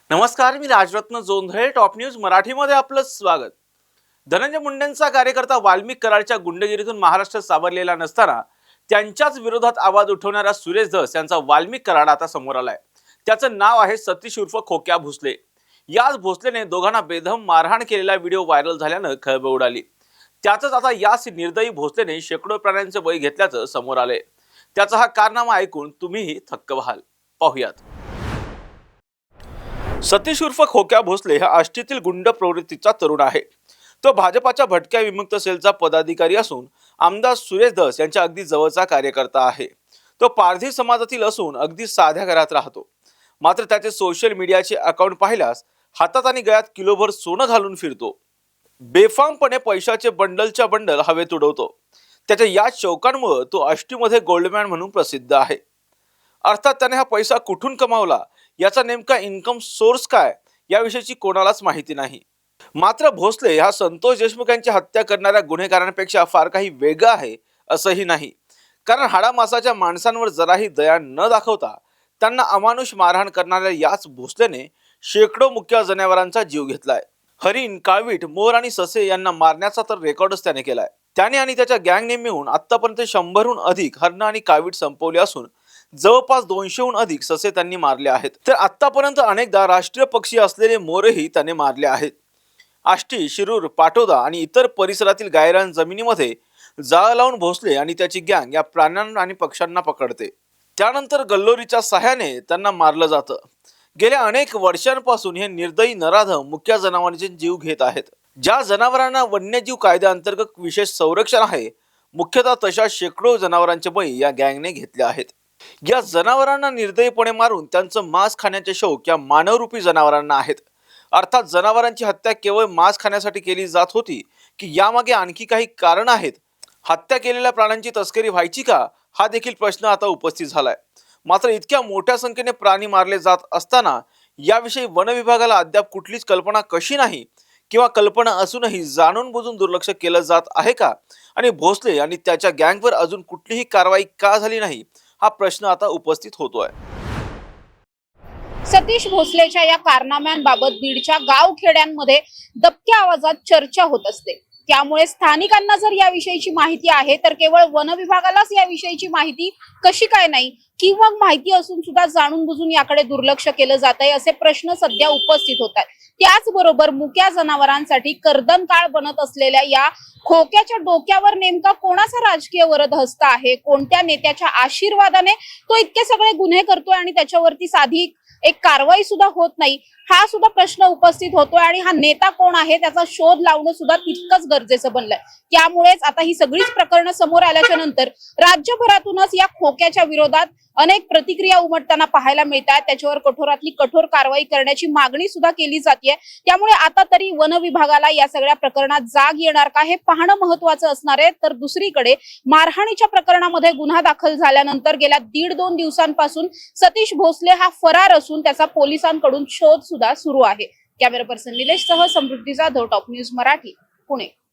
नमस्कार, मी Rajratna Jondhale. Top news मराठीमध्ये आपलं स्वागत. धनंजय मुंडेंचा कार्यकर्ता वाल्मिक कराडच्या गुंडगिरीतून महाराष्ट्र सावरलेला नसताना त्यांच्याच विरोधात आवाज उठवणारा सुरेश धस यांचा वाल्मिक कराड आता समोर आलाय. त्याचं नाव आहे सतीश उर्फ खोक्या भोसले. याच भोसलेने दोघांना बेदम मारहाण केलेला व्हिडिओ व्हायरल झाल्यानं खळबळ उडाली. त्यातच आता याच निर्दयी भोसलेने शेकडो प्राण्यांचे बळी घेतल्याचं समोर आलंय. त्याचा हा कारनामा ऐकून तुम्हीही थक्क व्हाल. पाहुयात. सतीश उर्फ खोक्या भोसले हा आष्टीतील गुंड प्रवृत्तीचा तरुण आहे. तो भाजपाच्या भटक्या विमुक्त सेलचा पदाधिकारी असून आमदार सुरेश धस यांच्या अगदी जवळचा कार्यकर्ता आहे. तो पारधी समाजातील असून अगदी साध्या घरात राहतो. मात्र त्याचे सोशल मीडियाचे अकाउंट पाहिल्यास हातात आणि गळ्यात किलोभर सोनं घालून फिरतो. बेफामपणे पैशाचे बंडलच्या बंडल हवेत उडवतो. त्याच्या या चौकांमुळे तो आष्टीमध्ये गोल्डमॅन म्हणून प्रसिद्ध आहे. अर्थात त्याने हा पैसा कुठून कमावला, याचा नेमका इन्कम सोर्स काय, याविषयीची कोणालाच माहिती नाही. मात्र भोसले हा संतोष देशमुख यांची हत्या करणाऱ्या गुन्हेगारांपेक्षा फार काही वेगळा आहे असंही नाही. कारण हाडामासाच्या माणसांवर जराही दया न दाखवता त्यांना अमानुष मारहाण करणाऱ्या याच भोसलेने शेकडो मुक्या जनावरांचा जीव घेतलाय. हरिण, काळवीट, मोर आणि ससे यांना मारण्याचा तर रेकॉर्डच त्याने केलाय. त्याने आणि त्याच्या गँगने मिळून आतापर्यंत 100हून अधिक हरण आणि काळवीट संपवले असून जवळपास 200हून अधिक ससे त्यांनी मारले आहेत. तर आतापर्यंत अनेकदा राष्ट्रीय पक्षी असलेले मोरही त्याने मारले आहेत. आष्टी, शिरूर, पाटोदा आणि इतर परिसरातील गायरान जमिनीमध्ये जाळ लावून भोसले आणि त्याची गँग या प्राण्यांना आणि पक्ष्यांना पकडते. त्यानंतर गल्लोरीच्या सहाय्याने त्यांना मारलं जातं. गेल्या अनेक वर्षांपासून हे निर्दयी नराधम मुक्या जनावरांचे जीव घेत आहेत. ज्या जनावरांना वन्यजीव कायद्याअंतर्गत विशेष संरक्षण आहे, मुख्यतः तशा शेकडो जनावरांचे बळी या गँगने घेतले आहेत. या जनावरांना निर्दयीपणे मारून त्यांचं मांस खाण्याचे शौक या मानवरूपी जनावरांना आहेत. अर्थात जनावरांची हत्या केवळ मांस खाण्यासाठी केली जात होती की यामागे आणखी काही कारण आहेत? हत्या केलेल्या प्राण्यांची तस्करी व्हायची का, हा देखील प्रश्न आता उपस्थित झालाय. मात्र इतक्या मोठ्या संख्येने प्राणी मारले जात असताना याविषयी वन विभागाला अद्याप कुठलीच कल्पना कशी नाही, किंवा कल्पना असूनही जाणून बुजून दुर्लक्ष केलं जात आहे का? आणि भोसले आणि त्याच्या गँगवर अजून कुठलीही कारवाई का झाली नाही, हा प्रश्न आता उपस्थित होतोय. सतीश भोसलेच्या या कारनाम्यांबाबत बीडच्या गावखेड्यांमध्ये दबक्या आवाजात चर्चा होत असते. त्यामुळे स्थानिकांना जर याविषयीची माहिती आहे तर केवळ वन विभागालाच याविषयीची माहिती कशी काय नाही, किंवा माहिती असून सुद्धा जाणून बुजून याकडे दुर्लक्ष केलं जात आहे, असे प्रश्न सध्या उपस्थित होत आहेत. त्याचबरोबर मुक्या जनावरांसाठी कर्दनकाळ बनत असलेल्या या खोक्याच्या डोक्यावर नेमका कोणाचा राजकीय वरदहस्त आहे, कोणत्या नेत्याच्या आशीर्वादाने तो इतके सगळे गुन्हे करतोय आणि त्याच्यावरती साधी एक कारवाई सुद्धा होत नाही, हा सुद्धा प्रश्न उपस्थित होतोय. आणि हा नेता कोण आहे त्याचा शोध लावणं सुद्धा तितकंच गरजेचं बनलंय. त्यामुळेच आता ही सगळीच प्रकरणं समोर आल्याच्या नंतर राज्यभरातूनच या खोक्याच्या विरोधात अनेक प्रतिक्रिया उमटताना पाहायला मिळतात. त्याच्यावर कठोरातली कठोर कारवाई करण्याची मागणी सुद्धा केली जाते. त्यामुळे आता तरी वन विभागाला या सगळ्या प्रकरणात जाग येणार का, हे पाहणं महत्वाचं असणार आहे. तर दुसरीकडे मारहाणीच्या प्रकरणामध्ये गुन्हा दाखल झाल्यानंतर गेल्या 1.5-2 दिवसांपासून सतीश भोसले हा फरार असून त्याचा पोलिसांकडून शोध सुद्धा सुरू आहे. कॅमेरा पर्सन निलेश सह समृद्धी जाधव, टॉप न्यूज मराठी, पुणे.